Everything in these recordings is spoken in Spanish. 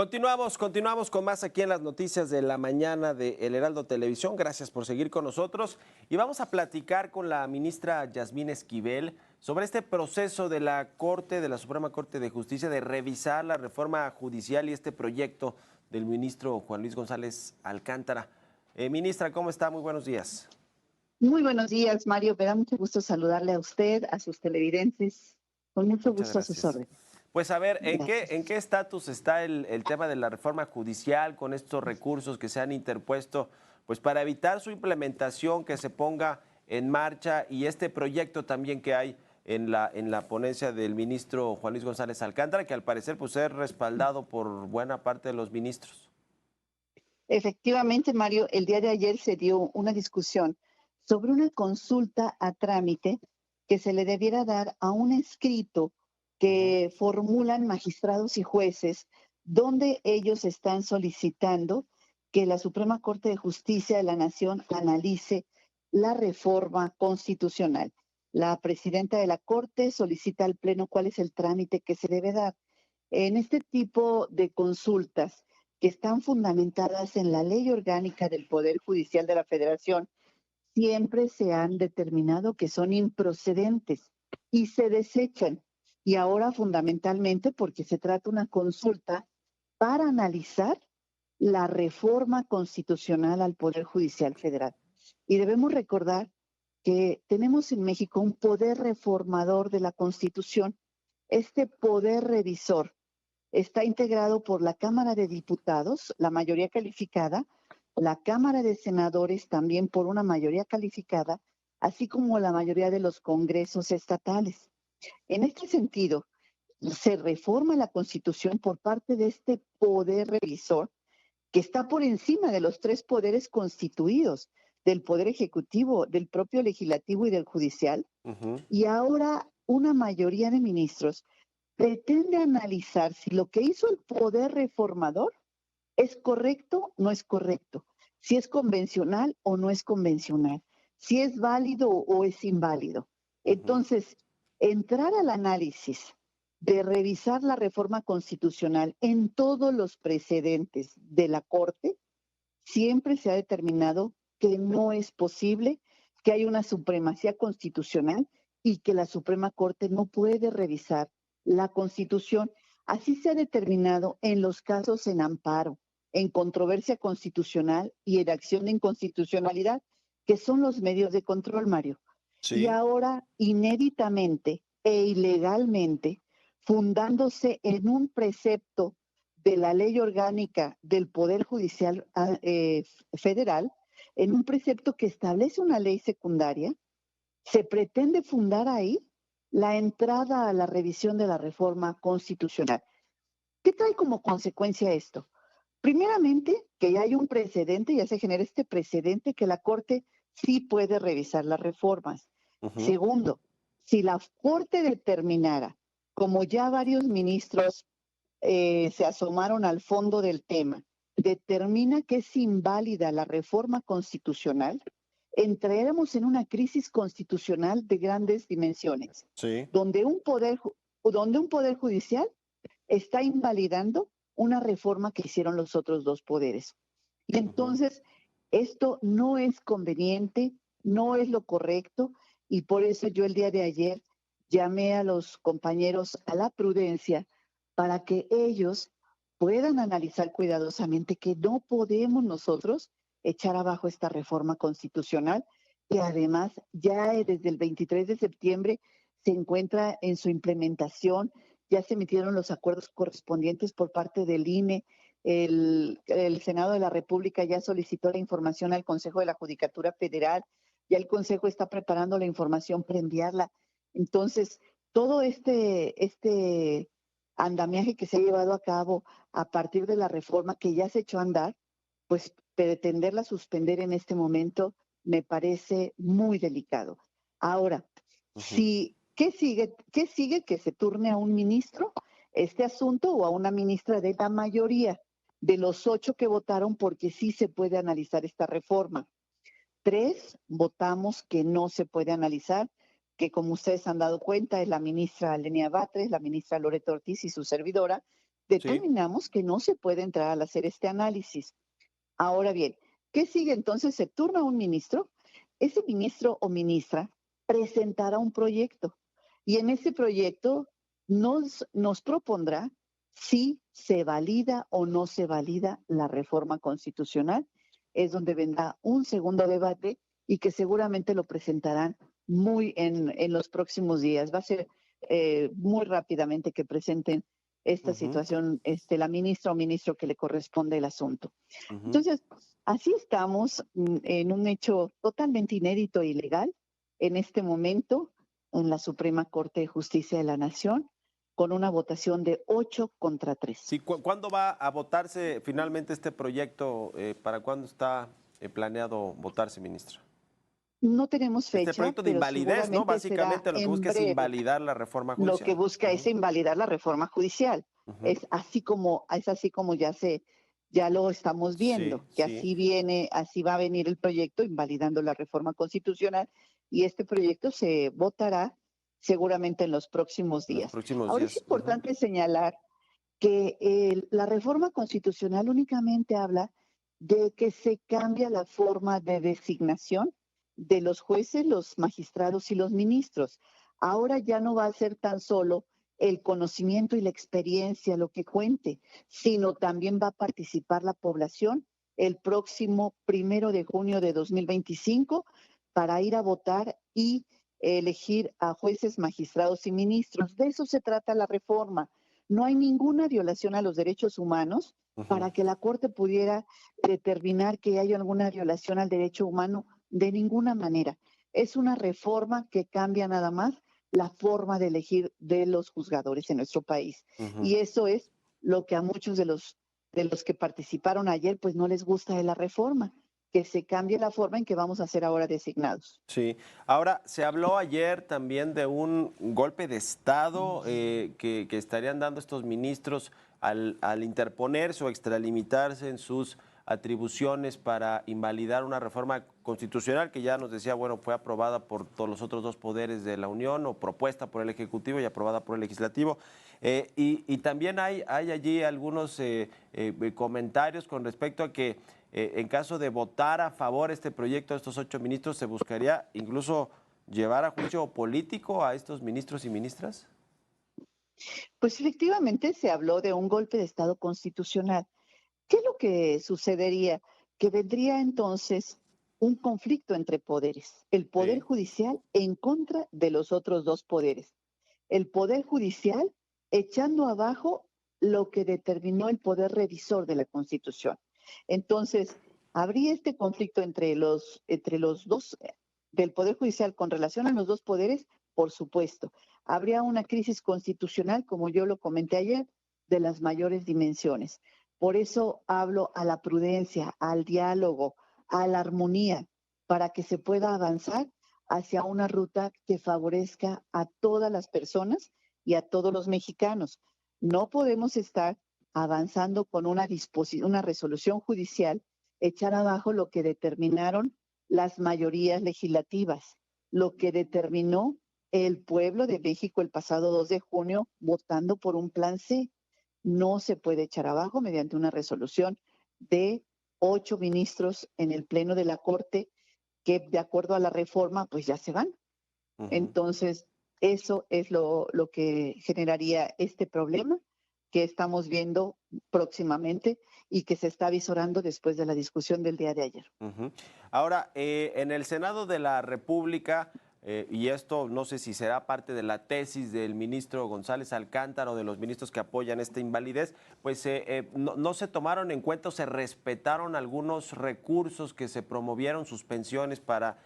Continuamos con más aquí en las noticias de la mañana de El Heraldo Televisión. Gracias por seguir con nosotros y vamos a platicar con la ministra Yasmín Esquivel sobre este proceso de la Corte, de la Suprema Corte de Justicia, de revisar la reforma judicial y este proyecto del ministro Juan Luis González Alcántara. Ministra, ¿cómo está? Muy buenos días. Muy buenos días, Mario. Me da mucho gusto saludarle a usted, a sus televidentes. Con mucho Muchas gusto a sus gracias. órdenes. Pues a ver, Gracias. ¿en qué estatus está el tema de la reforma judicial con estos recursos que se han interpuesto pues para evitar su implementación, que se ponga en marcha y este proyecto también que hay en la ponencia del ministro Juan Luis González Alcántara, que al parecer pues es respaldado por buena parte de los ministros? Efectivamente, Mario, el día de ayer se dio una discusión sobre una consulta a trámite que se le debiera dar a un escrito Ujú. que formulan magistrados y jueces, donde ellos están solicitando que la Suprema Corte de Justicia de la Nación analice la reforma constitucional. La presidenta de la Corte solicita al Pleno cuál es el trámite que se debe dar. En este tipo de consultas que están fundamentadas en la Ley Orgánica del Poder Judicial de la Federación, siempre se han determinado que son improcedentes y se desechan. Y ahora fundamentalmente porque se trata de una consulta para analizar la reforma constitucional al Poder Judicial Federal. Y debemos recordar que tenemos en México un poder reformador de la Constitución. Este poder revisor está integrado por la Cámara de Diputados, la mayoría calificada, la Cámara de Senadores también por una mayoría calificada, así como la mayoría de los congresos estatales. En este sentido, se reforma la Constitución por parte de este poder revisor que está por encima de los tres poderes constituidos, del Poder Ejecutivo, del propio Legislativo y del Judicial. Ujú. Y ahora una mayoría de ministros pretende analizar si lo que hizo el poder reformador es correcto o no es correcto, si es convencional o no es convencional, si es válido o es inválido. Ujú. Entonces, entrar al análisis de revisar la reforma constitucional en todos los precedentes de la Corte, siempre se ha determinado que no es posible, que hay una supremacía constitucional y que la Suprema Corte no puede revisar la Constitución. Así se ha determinado en los casos en amparo, en controversia constitucional y en acción de inconstitucionalidad, que son los medios de control, Mario. Y Sí. ahora, inéditamente e ilegalmente, fundándose en un precepto de la Ley Orgánica del Poder Judicial Federal, en un precepto que establece una ley secundaria, se pretende fundar ahí la entrada a la revisión de la reforma constitucional. ¿Qué trae como consecuencia esto? Primeramente, que ya hay un precedente, ya se genera este precedente que la Corte sí puede revisar las reformas. Ujú. Segundo, si la Corte determinara, como ya varios ministros se asomaron al fondo del tema, determina que es inválida la reforma constitucional, entraremos en una crisis constitucional de grandes dimensiones, Sí. donde un poder judicial está invalidando una reforma que hicieron los otros dos poderes. Y Ujú. entonces, esto no es conveniente, no es lo correcto, y por eso yo el día de ayer llamé a los compañeros a la prudencia para que ellos puedan analizar cuidadosamente que no podemos nosotros echar abajo esta reforma constitucional, que además ya desde el 23 de septiembre se encuentra en su implementación. Ya se emitieron los acuerdos correspondientes por parte del INE. El Senado de la República ya solicitó la información al Consejo de la Judicatura Federal. Ya el Consejo está preparando la información para enviarla. Entonces, todo este andamiaje que se ha llevado a cabo a partir de la reforma que ya se echó a andar, pues pretenderla suspender en este momento me parece muy delicado. Ahora, Ujú. si, ¿qué sigue? ¿Qué sigue? Que se turne a un ministro este asunto o a una ministra de la mayoría de los 8 que votaron porque sí se puede analizar esta reforma. 3 votamos que no se puede analizar, que como ustedes han dado cuenta es la ministra Lenia Batres, la ministra Loreto Ortiz y su servidora, Sí. determinamos que no se puede entrar a hacer este análisis. Ahora bien, ¿qué sigue? Entonces se turna un ministro, ese ministro o ministra presentará un proyecto y en ese proyecto nos propondrá si se valida o no se valida la reforma constitucional. Es donde vendrá un segundo debate y que seguramente lo presentarán muy en los próximos días. Va a ser muy rápidamente que presenten esta Ujú, situación, la ministra o ministro que le corresponde el asunto. ujú. Entonces, así estamos en un hecho totalmente inédito e ilegal en este momento en la Suprema Corte de Justicia de la Nación, con una votación de 8 contra 3. Sí, ¿cuándo va a votarse finalmente este proyecto? ¿Para cuándo está planeado votarse, ministra? No tenemos Este fecha, proyecto de pero invalidez, ¿no? seguramente será Básicamente lo que en busca es breve. invalidar la reforma Lo que judicial. busca es Ujú, invalidar la reforma judicial. ujú. Es así como ya lo estamos Sí, viendo, que sí, así viene, así va a venir el proyecto invalidando la reforma constitucional y este proyecto se votará seguramente en los próximos en los días. próximos Ahora es días. Ujú, importante señalar que la reforma constitucional únicamente habla de que se cambia la forma de designación de los jueces, los magistrados y los ministros. Ahora ya no va a ser tan solo el conocimiento y la experiencia lo que cuente, sino también va a participar la población el próximo 1 de junio de 2025 para ir a votar y elegir a jueces, magistrados y ministros. De eso se trata la reforma. No hay ninguna violación a los derechos humanos ujú. para que la Corte pudiera determinar que hay alguna violación al derecho humano de ninguna manera. Es una reforma que cambia nada más la forma de elegir de los juzgadores en nuestro país. Ujú. Y eso es lo que a muchos de los que participaron ayer pues no les gusta de la reforma, que se cambie la forma en que vamos a ser ahora designados. Sí. Ahora, se habló ayer también de un golpe de Estado que estarían dando estos ministros al interponerse o extralimitarse en sus atribuciones para invalidar una reforma constitucional que ya nos decía, bueno, fue aprobada por todos los otros dos poderes de la Unión o propuesta por el Ejecutivo y aprobada por el Legislativo. Y también hay allí algunos comentarios con respecto a que en caso de votar a favor este proyecto de estos 8 ministros, ¿se buscaría incluso llevar a juicio político a estos ministros y ministras? Pues efectivamente se habló de un golpe de Estado constitucional. ¿Qué es lo que sucedería? Que vendría entonces un conflicto entre poderes, el Poder Sí. Judicial en contra de los otros dos poderes. El Poder Judicial echando abajo lo que determinó el Poder Revisor de la Constitución. Entonces, habría este conflicto entre los dos, del Poder Judicial con relación a los dos poderes, por supuesto. Habría una crisis constitucional, como yo lo comenté ayer, de las mayores dimensiones. Por eso hablo a la prudencia, al diálogo, a la armonía, para que se pueda avanzar hacia una ruta que favorezca a todas las personas y a todos los mexicanos. No podemos estar avanzando con una resolución judicial, echar abajo lo que determinaron las mayorías legislativas, lo que determinó el pueblo de México el pasado 2 de junio votando por un plan C. No se puede echar abajo mediante una resolución de 8 ministros en el Pleno de la Corte que de acuerdo a la reforma pues ya se van. Ujú. Entonces, eso es lo que generaría este problema que estamos viendo próximamente y que se está visorando después de la discusión del día de ayer. Ujú. Ahora, en el Senado de la República, y esto no sé si será parte de la tesis del ministro González Alcántara o de los ministros que apoyan esta invalidez, pues no se tomaron en cuenta o se respetaron algunos recursos que se promovieron, suspensiones para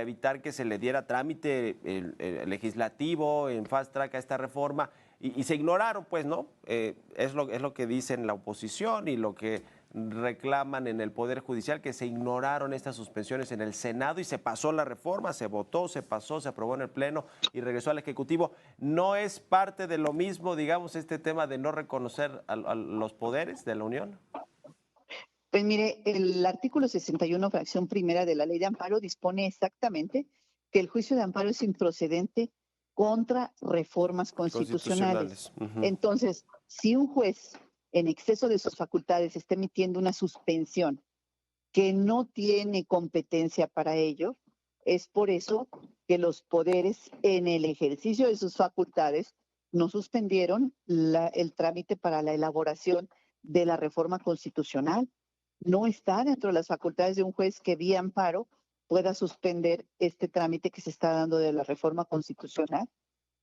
evitar que se le diera trámite el legislativo en fast track a esta reforma y se ignoraron, pues, ¿no? Es lo que dicen la oposición y lo que reclaman en el Poder Judicial, que se ignoraron estas suspensiones en el Senado y se pasó la reforma, se votó, se pasó, se aprobó en el Pleno y regresó al Ejecutivo. ¿No es parte de lo mismo, digamos, este tema de no reconocer a los poderes de la Unión? Pues mire, el artículo 61, fracción primera de la ley de amparo dispone exactamente que el juicio de amparo es improcedente contra reformas constitucionales. Constitucionales. Ujú. Entonces, si un juez en exceso de sus facultades está emitiendo una suspensión que no tiene competencia para ello, es por eso que los poderes en el ejercicio de sus facultades no suspendieron el trámite para la elaboración de la reforma constitucional. No está dentro de las facultades de un juez que vía amparo pueda suspender este trámite que se está dando de la reforma constitucional.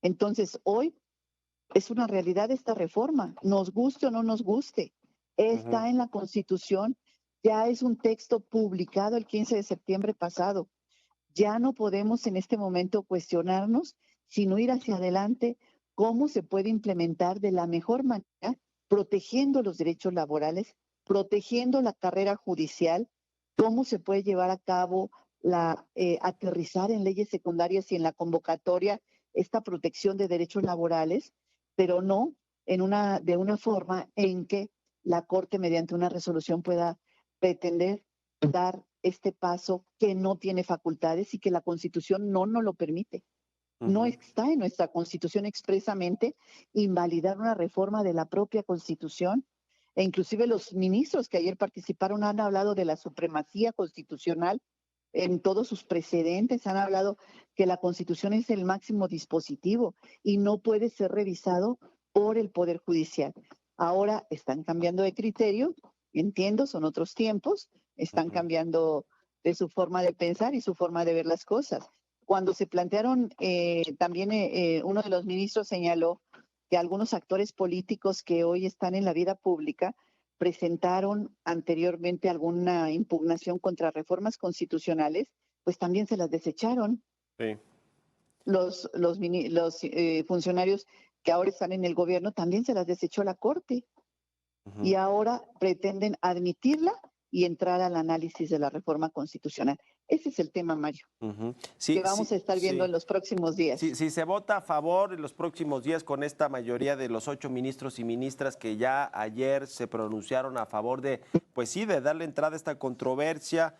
Entonces, hoy es una realidad esta reforma, nos guste o no nos guste. Está en la Constitución, ya es un texto publicado el 15 de septiembre pasado. Ya no podemos en este momento cuestionarnos, sino ir hacia adelante cómo se puede implementar de la mejor manera, protegiendo los derechos laborales, protegiendo la carrera judicial, cómo se puede llevar a cabo aterrizar en leyes secundarias y en la convocatoria esta protección de derechos laborales, pero no de una forma en que la Corte mediante una resolución pueda pretender dar este paso que no tiene facultades y que la Constitución no nos lo permite. No está en nuestra Constitución expresamente invalidar una reforma de la propia Constitución, e inclusive los ministros que ayer participaron han hablado de la supremacía constitucional en todos sus precedentes, han hablado que la Constitución es el máximo dispositivo y no puede ser revisado por el Poder Judicial. Ahora están cambiando de criterio, entiendo, son otros tiempos, están cambiando de su forma de pensar y su forma de ver las cosas. Cuando se plantearon, también uno de los ministros señaló que algunos actores políticos que hoy están en la vida pública presentaron anteriormente alguna impugnación contra reformas constitucionales, pues también se las desecharon. Sí. Los funcionarios que ahora están en el gobierno también se las desechó la Corte. Y ahora pretenden admitirla y entrar al análisis de la reforma constitucional. Ese es el tema, Mario, Sí, que vamos a estar viendo en los próximos días. Si se vota a favor en los próximos días con esta mayoría de los 8 ministros y ministras que ya ayer se pronunciaron a favor de, pues sí, de darle entrada a esta controversia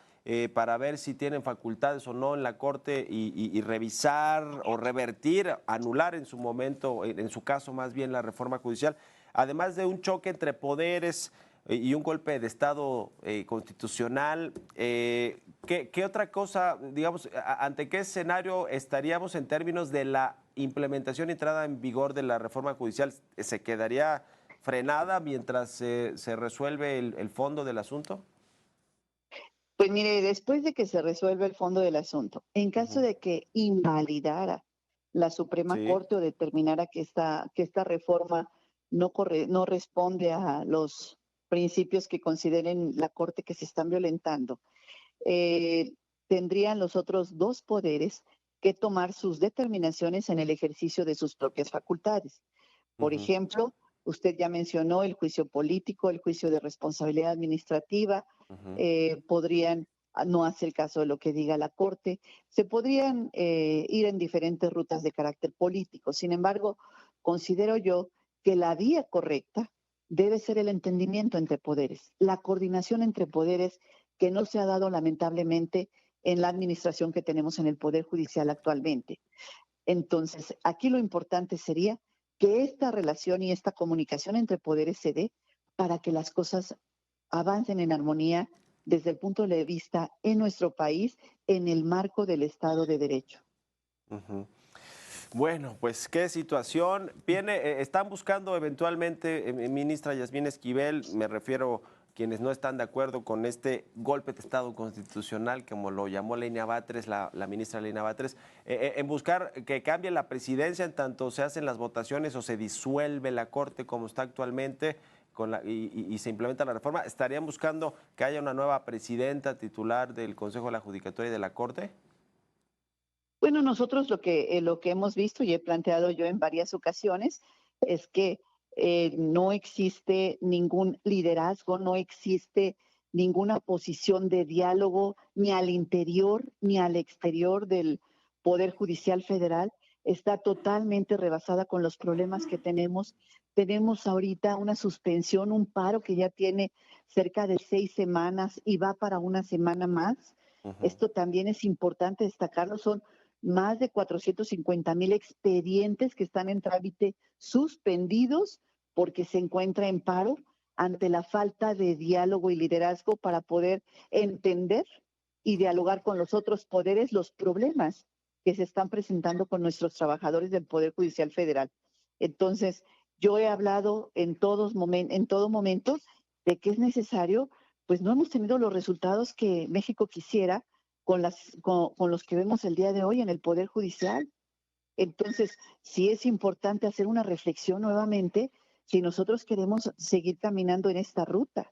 para ver si tienen facultades o no en la Corte y revisar o revertir, anular en su momento, en su caso más bien la reforma judicial, además de un choque entre poderes y un golpe de Estado constitucional, ¿qué otra cosa, digamos, ante qué escenario estaríamos en términos de la implementación y entrada en vigor de la reforma judicial? ¿Se quedaría frenada mientras se resuelve el fondo del asunto? Pues mire, después de que se resuelva el fondo del asunto, en caso de que invalidara la Suprema Corte o determinara que esta reforma no responde a los principios que consideren la Corte que se están violentando, tendrían los otros dos poderes que tomar sus determinaciones en el ejercicio de sus propias facultades. Por ejemplo, usted ya mencionó el juicio político, el juicio de responsabilidad administrativa, podrían no hacer caso de lo que diga la Corte, se podrían ir en diferentes rutas de carácter político. Sin embargo, considero yo que la vía correcta debe ser el entendimiento entre poderes, la coordinación entre poderes que no se ha dado lamentablemente en la administración que tenemos en el Poder Judicial actualmente. Entonces, aquí lo importante sería que esta relación y esta comunicación entre poderes se dé para que las cosas avancen en armonía desde el punto de vista en nuestro país, en el marco del Estado de Derecho. Bueno, pues qué situación. Están buscando eventualmente, ministra Yasmín Esquivel, me refiero quienes no están de acuerdo con este golpe de Estado constitucional, como lo llamó Lenia Batres, la ministra Lenia Batres, en buscar que cambie la presidencia en tanto se hacen las votaciones o se disuelve la Corte como está actualmente y se implementa la reforma. ¿Estarían buscando que haya una nueva presidenta titular del Consejo de la Judicatura y de la Corte? Bueno, nosotros lo que hemos visto y he planteado yo en varias ocasiones es que no existe ningún liderazgo, no existe ninguna posición de diálogo ni al interior ni al exterior del Poder Judicial Federal. Está totalmente rebasada con los problemas que tenemos. Tenemos ahorita una suspensión, un paro que ya tiene cerca de 6 semanas y va para una semana más. Esto también es importante destacarlo, son más de 450,000 expedientes que están en trámite suspendidos porque se encuentra en paro ante la falta de diálogo y liderazgo para poder entender y dialogar con los otros poderes los problemas que se están presentando con nuestros trabajadores del Poder Judicial Federal. Entonces, yo he hablado en todo momento de que es necesario, pues no hemos tenido los resultados que México quisiera con los que vemos el día de hoy en el Poder Judicial. Entonces, sí es importante hacer una reflexión nuevamente si nosotros queremos seguir caminando en esta ruta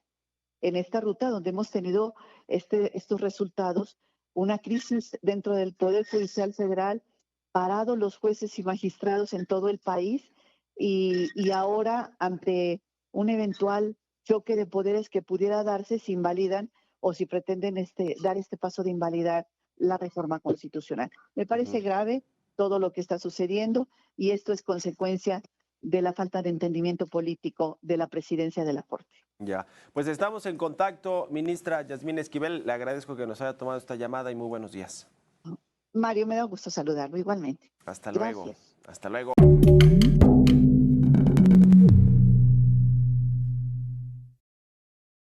donde hemos tenido estos resultados, una crisis dentro del Poder Judicial Federal, parados los jueces y magistrados en todo el país y ahora ante un eventual choque de poderes que pudiera darse si invalidan o si pretenden dar este paso de invalidar la reforma constitucional. Me parece grave todo lo que está sucediendo y esto es consecuencia de la falta de entendimiento político de la presidencia de la Corte. Ya, pues estamos en contacto, ministra Yasmín Esquivel, le agradezco que nos haya tomado esta llamada y muy buenos días. Mario, me da gusto saludarlo igualmente. Hasta Gracias. luego. Hasta luego.